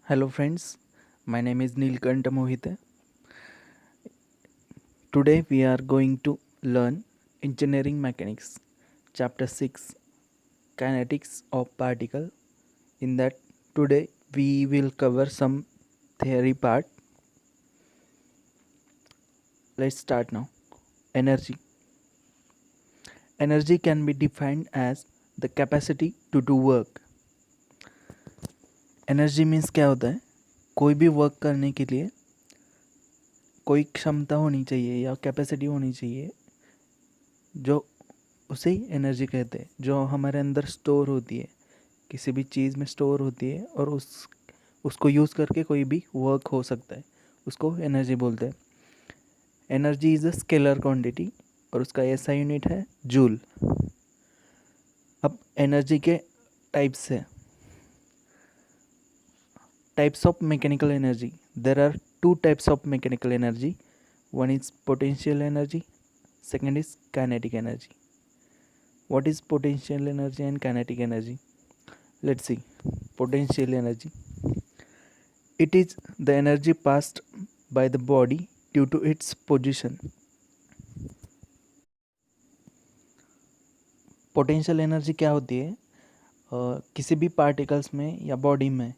Hello friends, my name is Neelkanta Mohite. Today we are going to learn Engineering Mechanics, Chapter 6, Kinetics of Particle. In that today we will cover some theory part. Let's start now. Energy. Energy can be defined as the capacity to do work. Energy means क्या होता है? कोई भी work करने के लिए कोई क्षमता होनी चाहिए या कैपेसिटी होनी चाहिए जो उसे ही एनर्जी कहते हैं, जो हमारे अंदर स्टोर होती है, किसी भी चीज़ में स्टोर होती है और उसको यूज़ करके कोई भी वर्क हो सकता है, उसको एनर्जी बोलते हैं। Energy is a scalar quantity और उसका ऐसा यूनिट है जूल। अब एनर्जी के टाइप्स है, types of mechanical energy. There are two types of mechanical energy, one is potential energy, second is kinetic energy. What is potential energy and kinetic energy? Let's see. Potential energy, it is the energy passed by the body due to its position. Potential energy क्या होती है? किसी भी particles में या body में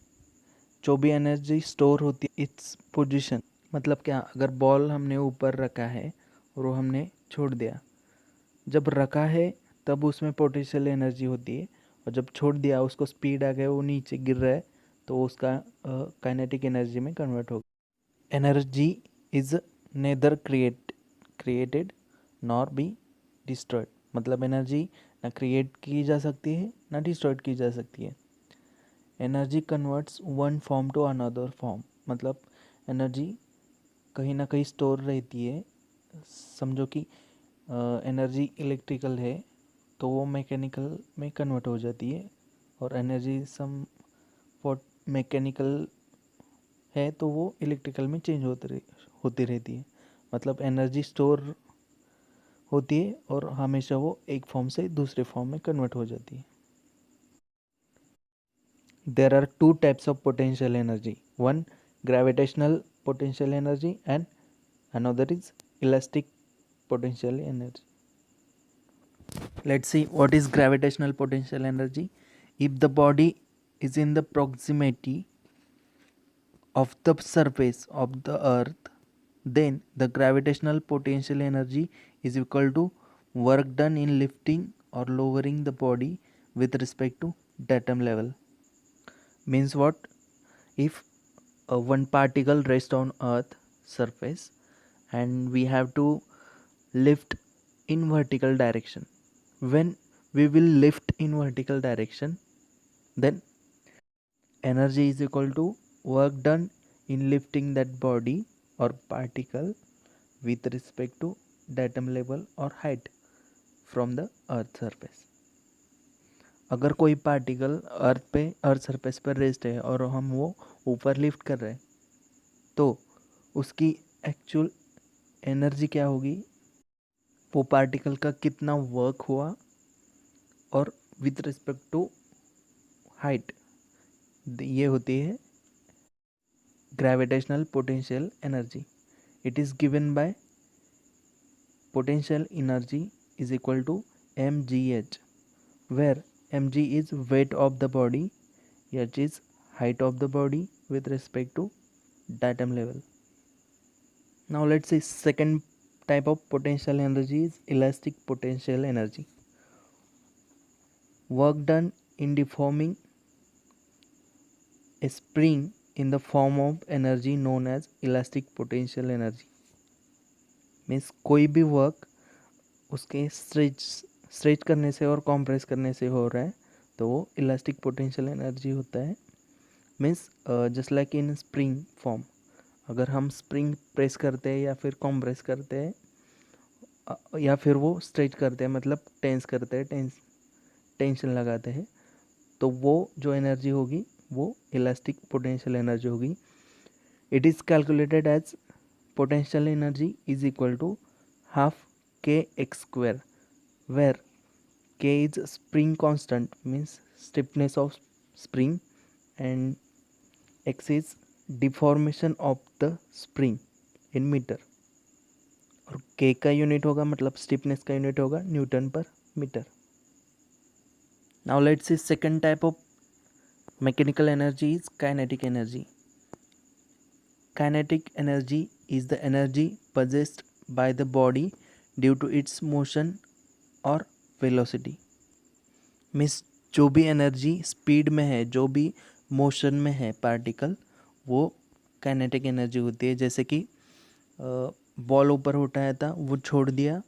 जो भी एनर्जी स्टोर होती है इट्स पोजीशन। मतलब क्या, अगर बॉल हमने ऊपर रखा है और वो हमने छोड़ दिया, जब रखा है तब उसमें पोटेंशियल एनर्जी होती है, और जब छोड़ दिया उसको स्पीड आ गया, वो नीचे गिर रहा है, तो उसका काइनेटिक एनर्जी में कन्वर्ट होगा। Energy is nether created nor be destroyed. मतलब एनर्जी ना क्रिएट की जा सकती है ना डिस्ट्रॉयड की जा सकती है। Energy converts one form to another form. मतलब एनर्जी कहीं ना कहीं स्टोर रहती है। समझो कि एनर्जी इलेक्ट्रिकल है तो वो मैकेनिकल में कन्वर्ट हो जाती है, और एनर्जी सम वॉट मैकेनिकल है तो वो इलेक्ट्रिकल में चेंज होती रहती है। मतलब एनर्जी स्टोर होती है और हमेशा वो एक फॉर्म से दूसरे फॉर्म में कन्वर्ट हो जाती है। There are two types of potential energy, one gravitational potential energy and another is elastic potential energy. Let's see what is gravitational potential energy. If the body is in the proximity of the surface of the earth, then the gravitational potential energy is equal to work done in lifting or lowering the body with respect to datum level. Means what? If one particle rests on earth surface and we have to lift in vertical direction, when we will lift in vertical direction, then energy is equal to work done in lifting that body or particle with respect to datum level or height from the earth surface. अगर कोई particle earth surface पर rest है और हम वो ऊपर lift कर रहे हैं, तो उसकी एक्चुअल एनर्जी क्या होगी? वो पार्टिकल का कितना वर्क हुआ और विथ रिस्पेक्ट टू हाइट, ये होती है gravitational potential energy. It is given by potential energy is equal to mgh, where mg is weight of the body, h is height of the body with respect to datum level. Now let's see second type of potential energy is elastic potential energy. Work done in deforming a spring in the form of energy known as elastic potential energy. Means कोई भी work उसके stretch करने से और compress करने से हो रहा है तो वो इलास्टिक पोटेंशियल एनर्जी होता है. Means just like in spring form, अगर हम स्प्रिंग प्रेस करते हैं या फिर कॉम्प्रेस करते हैं या फिर वो स्ट्रेच करते हैं, मतलब टेंस करते हैं, टेंशन लगाते हैं, तो वो जो एनर्जी होगी वो इलास्टिक पोटेंशियल एनर्जी होगी. It is calculated as potential energy is equal to half kx square, where k is spring constant, means stiffness of spring, and x is deformation of the spring in metre, और k का unit होगा मतलब stiffness का unit होगा newton पर metre. Now let's see second type of mechanical energy is kinetic energy. Kinetic energy is the energy possessed by the body due to its motion or velocity. Means जो भी energy speed में है, जो भी motion में है particle, वो kinetic energy होती है. जैसे कि बॉल ऊपर उठाया था, वो छोड़ दिया,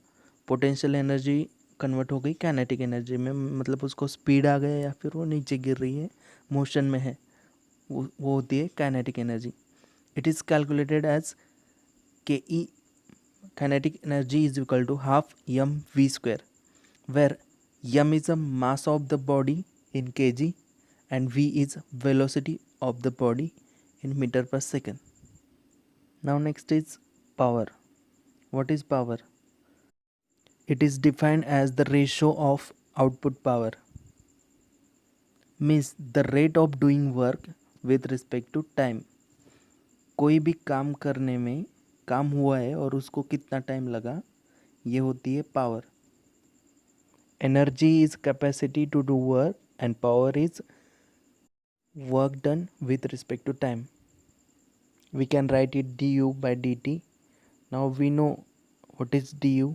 पोटेंशियल एनर्जी कन्वर्ट हो गई काइनेटिक एनर्जी में, मतलब उसको स्पीड आ गया या फिर वो नीचे गिर रही है, मोशन में है, वो होती है kinetic energy. It is calculated as K E kinetic energy is equal to half mv², where m is the mass of the body in kg and v is velocity of the body in meter per second. Now next is power. What is power? It is defined as the ratio of output power, means the rate of doing work with respect to time. कोई भी काम करने में काम हुआ है और उसको कितना टाइम लगा, ये होती है power. Energy is capacity to do work and power is work done with respect to time. We can write it du by dt. Now we know what is du.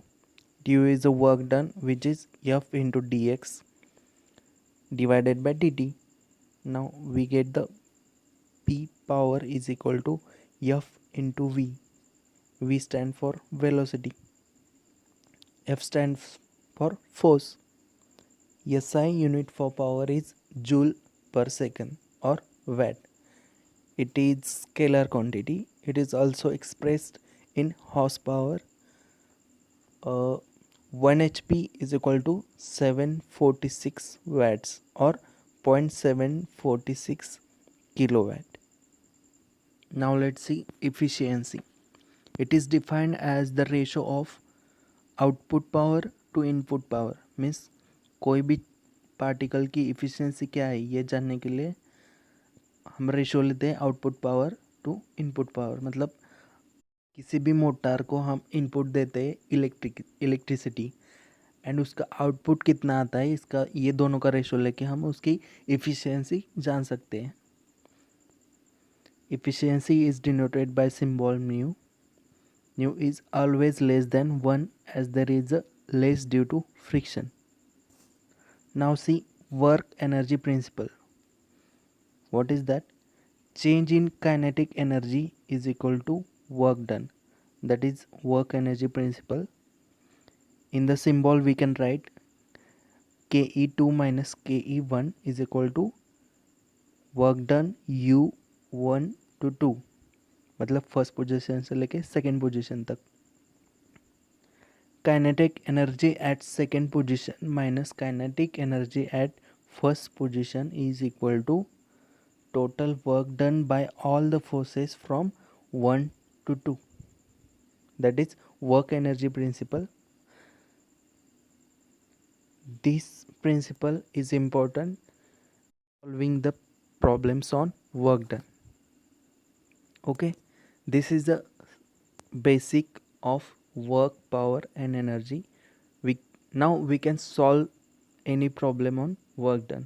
Du is the work done, which is f into dx divided by dt. Now we get the p power is equal to f into v. V stand for velocity, F stands for force. SI unit for power is joule per second or watt. It is scalar quantity. It is also expressed in horsepower. 1 HP is equal to 746 watts or 0.746 kilowatt. Now let's see efficiency. It is defined as the ratio of output power to input power. Means कोई भी particle की efficiency क्या है ये जानने के लिए हम रेशो लेते हैं output power to input power. मतलब किसी भी मोटर को हम इनपुट देते हैं इलेक्ट्रिसिटी एंड उसका आउटपुट कितना आता है, इसका ये दोनों का रेशो लेके हम उसकी इफ़िशियंसी जान सकते हैं. Efficiency is denoted by symbol mu. Nu is always less than 1 as there is a less due to friction. Now see work energy principle. What is that? Change in kinetic energy is equal to work done. That is work energy principle. In the symbol we can write Ke2 minus Ke1 is equal to work done U1 to 2. मतलब first position से लेके second position तक. Kinetic energy at second position minus kinetic energy at first position is equal to total work done by all the forces from 1 to 2. That is work energy principle. This principle is important solving the problems on work done. Okay, this is the basic of work, power and energy. Now we can solve any problem on work done.